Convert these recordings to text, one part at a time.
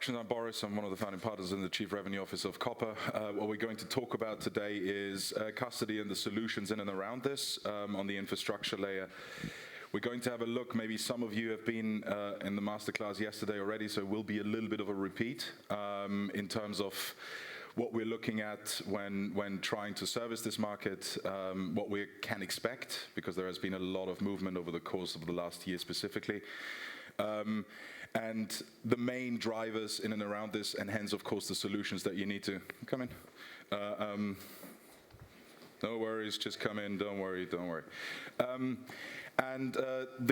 introduction, I'm Boris. I'm one of the founding partners and the Chief Revenue Officer of Copper. What we're going to talk about today is custody and the solutions in and around this on the infrastructure layer. We're going to have a look. Maybe some of you have been in the masterclass yesterday already, so it will be a little bit of a repeat in terms of what we're looking at when trying to service this market, what we can expect, because there has been a lot of movement over the course of the last year specifically. And the main drivers in and around this, and hence, of course, the solutions that you need to come in. No worries, just come in, don't worry. The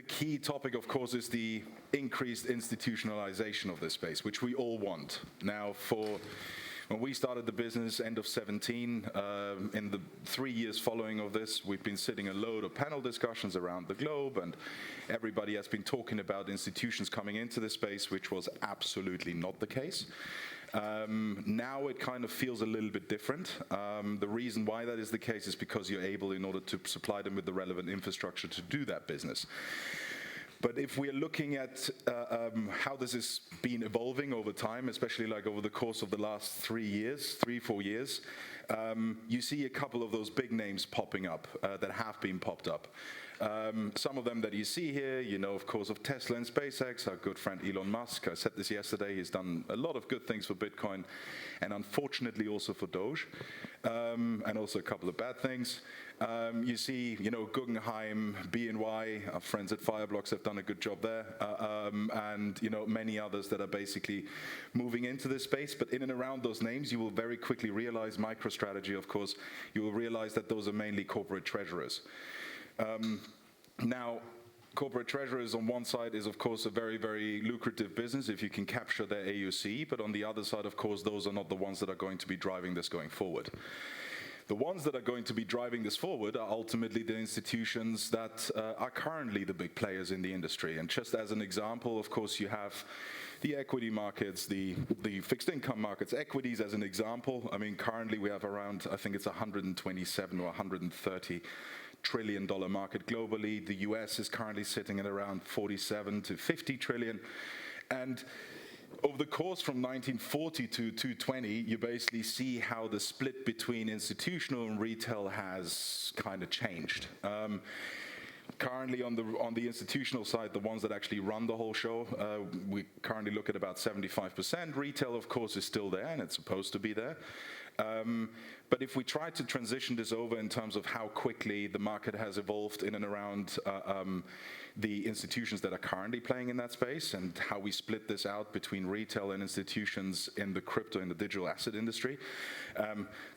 key topic, of course, is the increased institutionalization of this space, which we all want. Now, when we started the business, end of 17, in the 3 years following of this, we've been sitting a load of panel discussions around the globe, and everybody has been talking about institutions coming into this space, which was absolutely not the case. Now it kind of feels a little bit different. The reason why that is the case is because you're able, in order to supply them with the relevant infrastructure to do that business. But if we're looking at how this has been evolving over time, especially like over the course of the last 4 years, you see a couple of those big names popping up that have been popped up. Some of them that you see here, you know, of course, of Tesla and SpaceX, our good friend Elon Musk. I said this yesterday, he's done a lot of good things for Bitcoin and unfortunately also for Doge, and also a couple of bad things. You see, you know, Guggenheim, BNY, our friends at Fireblocks have done a good job there, and, you know, many others that are basically moving into this space. But in and around those names, you will very quickly realize, MicroStrategy, of course, you will realize that those are mainly corporate treasurers. Now, corporate treasurers on one side is, of course, a very, very lucrative business if you can capture their AUC, but on the other side, of course, those are not the ones that are going to be driving this going forward. The ones that are going to be driving this forward are ultimately the institutions that are currently the big players in the industry. And just as an example, of course, you have the equity markets, the fixed income markets. Equities as an example, I mean, currently we have around, I think it's 127 or 130 trillion dollar market globally. The US is currently sitting at around 47 to 50 trillion. And over the course from 1940 to 2020, you basically see how the split between institutional and retail has kind of changed. Currently on the institutional side, the ones that actually run the whole show, we currently look at about 75%. Retail, of course, is still there, and it's supposed to be there. But if we try to transition this over in terms of how quickly the market has evolved in and around the institutions that are currently playing in that space, and how we split this out between retail and institutions in the crypto and the digital asset industry,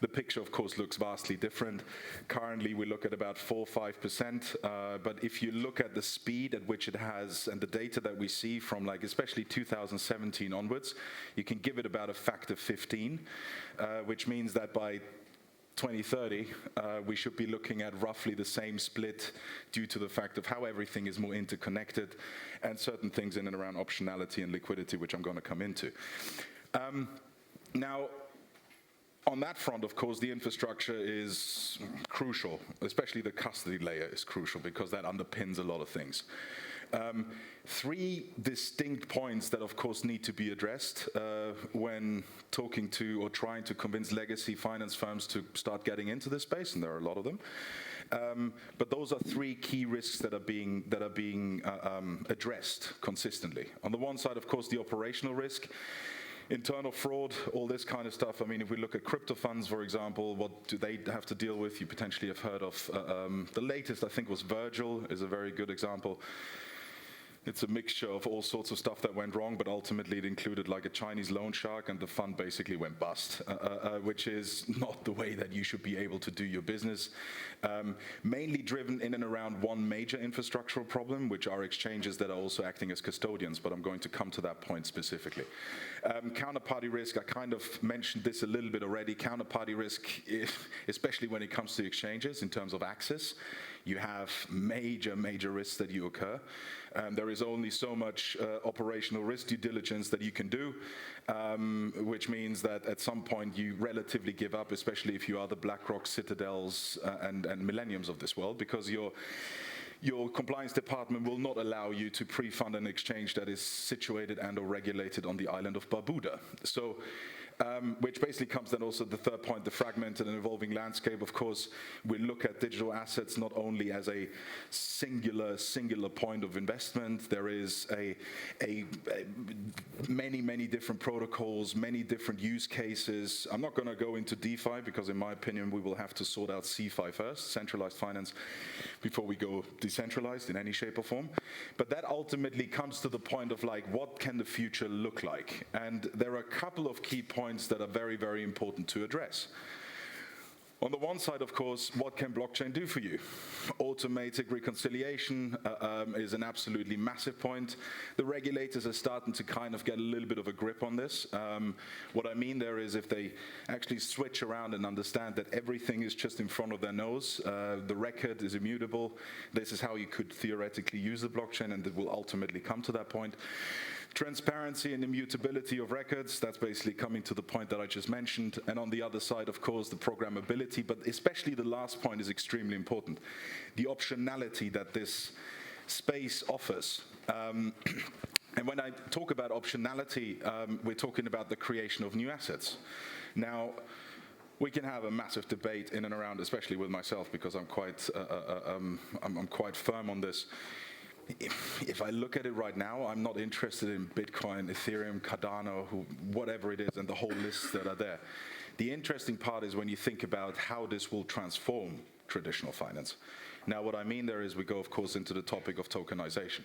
the picture, of course, looks vastly different. Currently, we look at about 4 or 5%, but if you look at the speed at which it has and the data that we see from, like, especially 2017 onwards, you can give it about a factor 15, which means that by 2030, we should be looking at roughly the same split due to the fact of how everything is more interconnected and certain things in and around optionality and liquidity, which I'm going to come into. Now, on that front, of course, the infrastructure is crucial, especially the custody layer is crucial because that underpins a lot of things. 3 distinct points that, of course, need to be addressed when talking to or trying to convince legacy finance firms to start getting into this space, and there are a lot of them. But those are 3 key risks that are being addressed consistently. On the one side, of course, the operational risk. Internal fraud, all this kind of stuff. I mean, if we look at crypto funds, for example, what do they have to deal with? You potentially have heard of the latest, I think, was Virgil, is a very good example. It's a mixture of all sorts of stuff that went wrong, but ultimately it included like a Chinese loan shark, and the fund basically went bust, which is not the way that you should be able to do your business. Mainly driven in and around one major infrastructural problem, which are exchanges that are also acting as custodians, but I'm going to come to that point specifically. Counterparty risk, I kind of mentioned this a little bit already. Counterparty risk, especially when it comes to exchanges in terms of access, you have major risks that you occur. There is only so much operational risk due diligence that you can do, which means that at some point you relatively give up, especially if you are the BlackRock, Citadels, and Millenniums of this world, because your compliance department will not allow you to pre-fund an exchange that is situated and or regulated on the island of Barbuda. So, which basically comes then also the third point, the fragmented and evolving landscape. Of course, we look at digital assets not only as a singular point of investment. There is many different protocols, many different use cases. I'm not going to go into DeFi because in my opinion we will have to sort out CeFi first, centralized finance, before we go decentralized in any shape or form. But that ultimately comes to the point of like, what can the future look like? And there are a couple of key points that are very important to address. On the one side, of course, what can blockchain do for you? Automatic reconciliation is an absolutely massive point. The regulators are starting to kind of get a little bit of a grip on this. What I mean there is if they actually switch around and understand that everything is just in front of their nose, the record is immutable, this is how you could theoretically use the blockchain, and it will ultimately come to that point. Transparency and immutability of records, that's basically coming to the point that I just mentioned. And on the other side, of course, the programmability, but especially the last point is extremely important. The optionality that this space offers. And when I talk about optionality, we're talking about the creation of new assets. Now, we can have a massive debate in and around, especially with myself, because I'm quite firm on this. If I look at it right now, I'm not interested in Bitcoin, Ethereum, Cardano, whatever it is, and the whole list that are there. The interesting part is when you think about how this will transform traditional finance. Now, what I mean there is we go, of course, into the topic of tokenization.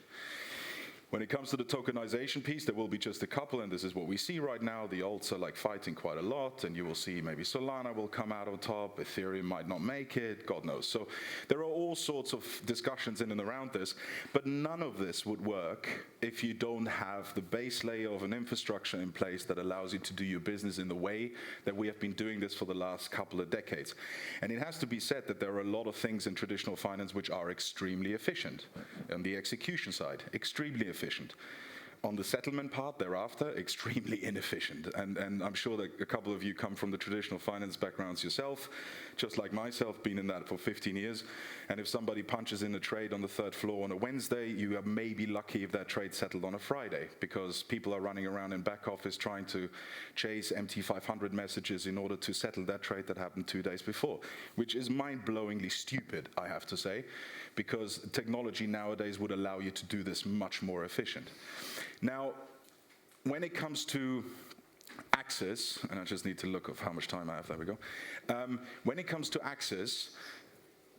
When it comes to the tokenization piece, there will be just a couple, and this is what we see right now. The alts are like fighting quite a lot, and you will see maybe Solana will come out on top, Ethereum might not make it, God knows. So there are all sorts of discussions in and around this, but none of this would work if you don't have the base layer of an infrastructure in place that allows you to do your business in the way that we have been doing this for the last couple of decades. And it has to be said that there are a lot of things in traditional finance which are extremely efficient. On the execution side, extremely efficient. On the settlement part thereafter, extremely inefficient. And I'm sure that a couple of you come from the traditional finance backgrounds yourself, just like myself, been in that for 15 years. And if somebody punches in a trade on the third floor on a Wednesday, you are maybe lucky if that trade settled on a Friday, because people are running around in back office trying to chase MT500 messages in order to settle that trade that happened 2 days before, which is mind-blowingly stupid, I have to say, because technology nowadays would allow you to do this much more efficient. Now, when it comes to access, and I just need to look of how much time I have, there we go. When it comes to access,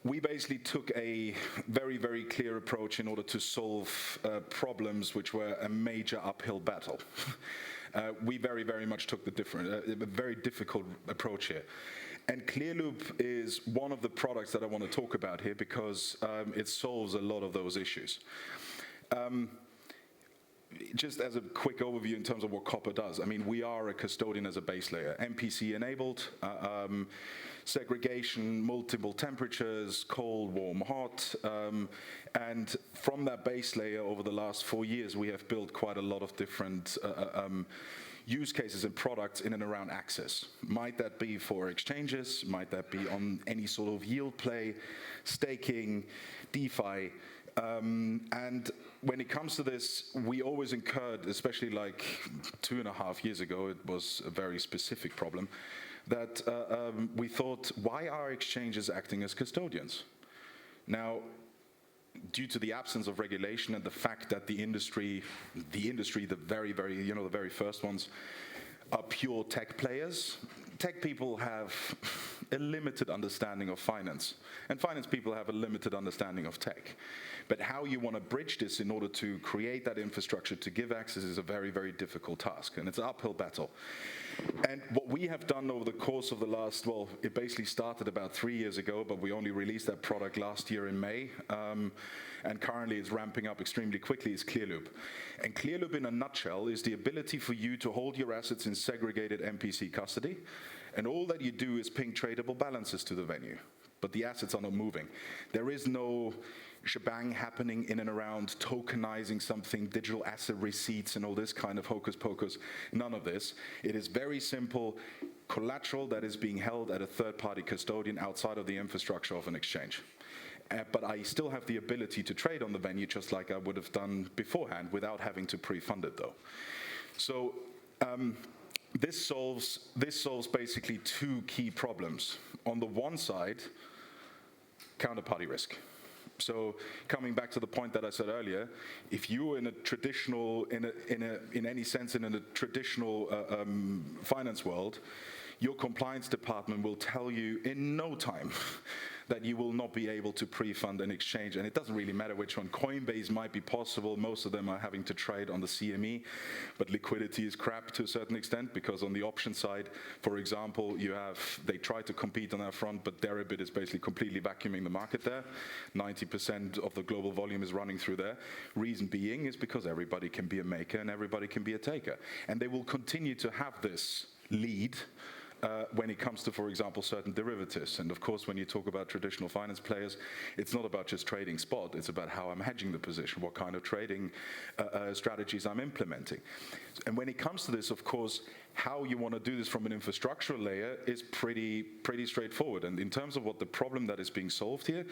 we basically took a very clear approach in order to solve problems which were a major uphill battle. We very much took a very difficult approach here. And Clearloop is one of the products that I want to talk about here because it solves a lot of those issues. Just as a quick overview in terms of what Copper does, I mean, we are a custodian as a base layer, MPC enabled, segregation, multiple temperatures, cold, warm, hot, and from that base layer over the last 4 years, we have built quite a lot of different use cases and products in and around access. Might that be for exchanges, might that be on any sort of yield play, staking, DeFi, and when it comes to this, we always incurred, especially like 2.5 years ago, it was a very specific problem, that we thought, why are exchanges acting as custodians? Now, due to the absence of regulation and the fact that the industry, the very first ones, are pure tech players. Tech people have a limited understanding of finance, and finance people have a limited understanding of tech. But how you want to bridge this in order to create that infrastructure to give access is a very difficult task, and it's an uphill battle. And what we have done over the course of the last, well, it basically started about 3 years ago, but we only released that product last year in May, and currently it's ramping up extremely quickly, is Clearloop. And Clearloop in a nutshell is the ability for you to hold your assets in segregated MPC custody, and all that you do is ping tradable balances to the venue, but the assets are not moving. There is no shebang happening in and around tokenizing something, digital asset receipts and all this kind of hocus pocus, none of this. It is very simple collateral that is being held at a third-party custodian outside of the infrastructure of an exchange. but I still have the ability to trade on the venue just like I would have done beforehand without having to pre-fund it though. So this solves basically two key problems. On the one side, counterparty risk. So coming back to the point that I said earlier, if you were in a traditional, in any sense in a traditional finance world, your compliance department will tell you in no time that you will not be able to pre-fund an exchange, and it doesn't really matter which one. Coinbase might be possible, most of them are having to trade on the CME, but liquidity is crap to a certain extent, because on the option side, for example, they try to compete on that front, but Deribit is basically completely vacuuming the market there. 90% of the global volume is running through there. Reason being is because everybody can be a maker and everybody can be a taker. And they will continue to have this lead when it comes to, for example, certain derivatives. And of course, when you talk about traditional finance players, it's not about just trading spot, it's about how I'm hedging the position, what kind of trading strategies I'm implementing. And when it comes to this, of course, how you want to do this from an infrastructural layer is pretty straightforward. And in terms of what the problem that is being solved here,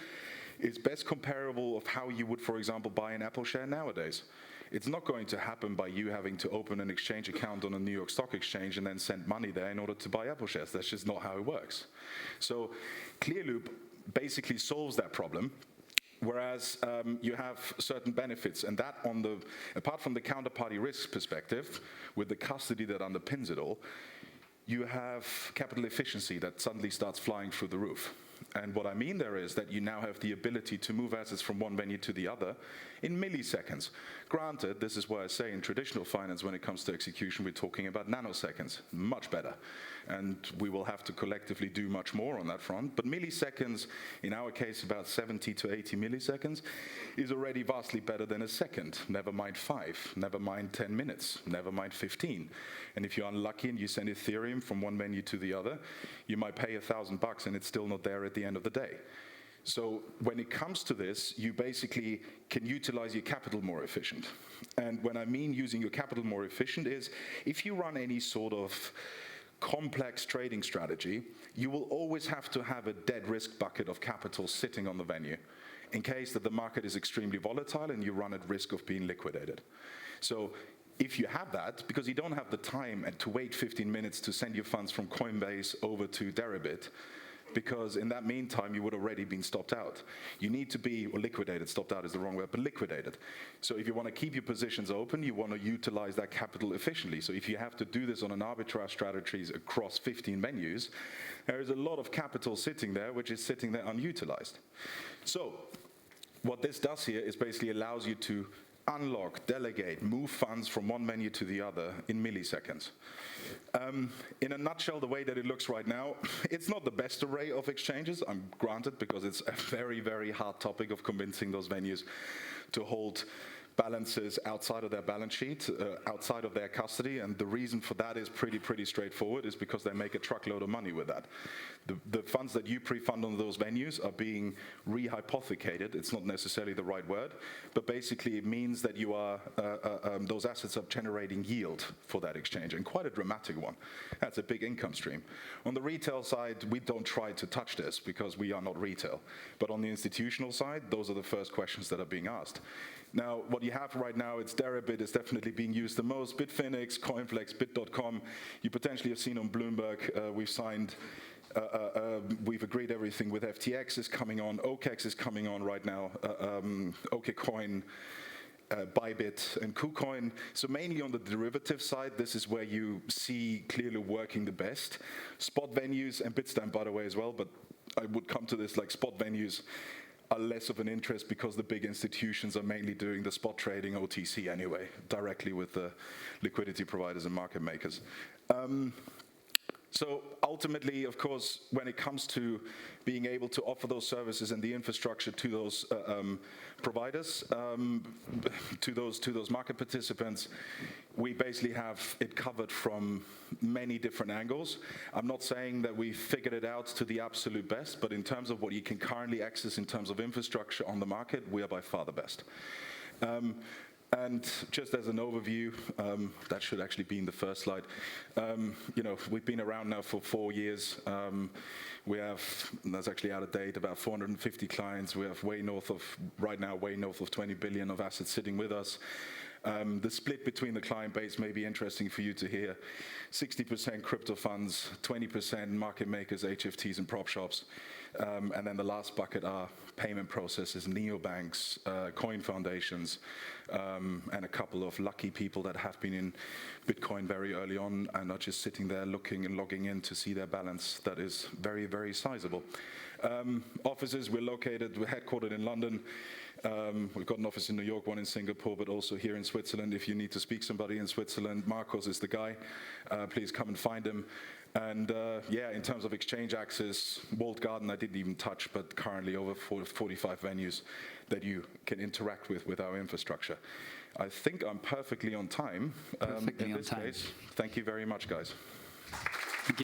is best comparable of how you would, for example, buy an Apple share nowadays. It's not going to happen by you having to open an exchange account on a New York Stock Exchange and then send money there in order to buy Apple shares. That's just not how it works. So Clearloop basically solves that problem, whereas you have certain benefits, and that apart from the counterparty risk perspective, with the custody that underpins it all, you have capital efficiency that suddenly starts flying through the roof. And what I mean there is that you now have the ability to move assets from one venue to the other in milliseconds. Granted, this is why I say in traditional finance, when it comes to execution, we're talking about nanoseconds, much better. And we will have to collectively do much more on that front. But milliseconds, in our case, about 70 to 80 milliseconds, is already vastly better than a second. Never mind 5, never mind 10 minutes, never mind 15. And if you're unlucky and you send Ethereum from one venue to the other, you might pay $1,000 and it's still not there at the end of the day. So when it comes to this, you basically can utilize your capital more efficient. And when I mean using your capital more efficient is, if you run any sort of complex trading strategy, you will always have to have a dead risk bucket of capital sitting on the venue in case that the market is extremely volatile and you run at risk of being liquidated. So if you have that, because you don't have the time and to wait 15 minutes to send your funds from Coinbase over to Deribit, because in that meantime you would already been stopped out. You need to be, or liquidated, stopped out is the wrong word, but liquidated. So if you want to keep your positions open, you want to utilize that capital efficiently. So if you have to do this on an arbitrage strategies across 15 venues, there is a lot of capital sitting there, which is sitting there unutilized. So what this does here is basically allows you to unlock, delegate, move funds from one venue to the other in milliseconds. In a nutshell, the way that it looks right now, it's not the best array of exchanges, I'm granted, because it's a very, very hard topic of convincing those venues to hold balances outside of their balance sheet, outside of their custody, and the reason for that is pretty straightforward, is because they make a truckload of money with that. The funds that you pre-fund on those venues are being rehypothecated. It's not necessarily the right word, but basically it means that you are those assets are generating yield for that exchange, and quite a dramatic one. That's a big income stream. On the retail side, we don't try to touch this because we are not retail, but on the institutional side, those are the first questions that are being asked. Now, what you have right now, it's Deribit is definitely being used the most. Bitfinex, Coinflex, Bit.com. You potentially have seen on Bloomberg, we've signed, we've agreed everything with FTX is coming on, OKEx is coming on right now, OKCoin, Bybit and KuCoin. So mainly on the derivative side, this is where you see clearly working the best. Spot venues and Bitstamp, by the way, as well, but I would come to this, like spot venues are less of an interest because the big institutions are mainly doing the spot trading OTC anyway, directly with the liquidity providers and market makers. So ultimately, of course, when it comes to being able to offer those services and the infrastructure to those providers, to those market participants, we basically have it covered from many different angles. I'm not saying that we figured it out to the absolute best, but in terms of what you can currently access in terms of infrastructure on the market, we are by far the best. And just as an overview, that should actually be in the first slide. We've been around now for 4 years. We have, that's actually out of date, about 450 clients. We have right now, way north of 20 billion of assets sitting with us. The split between the client base may be interesting for you to hear. 60% crypto funds, 20% market makers, HFTs, and prop shops. And then the last bucket are payment processors, neobanks, coin foundations, and a couple of lucky people that have been in Bitcoin very early on and are just sitting there looking and logging in to see their balance. That is very, very sizable. Offices, we're headquartered in London. We've got an office in New York, one in Singapore, but also here in Switzerland. If you need to speak to somebody in Switzerland, Marcos is the guy. Please come and find him. And in terms of exchange access, walled garden I didn't even touch, but currently over 45 venues that you can interact with our infrastructure. I think I'm perfectly on time. Perfectly in on this time. case, thank you very much, guys.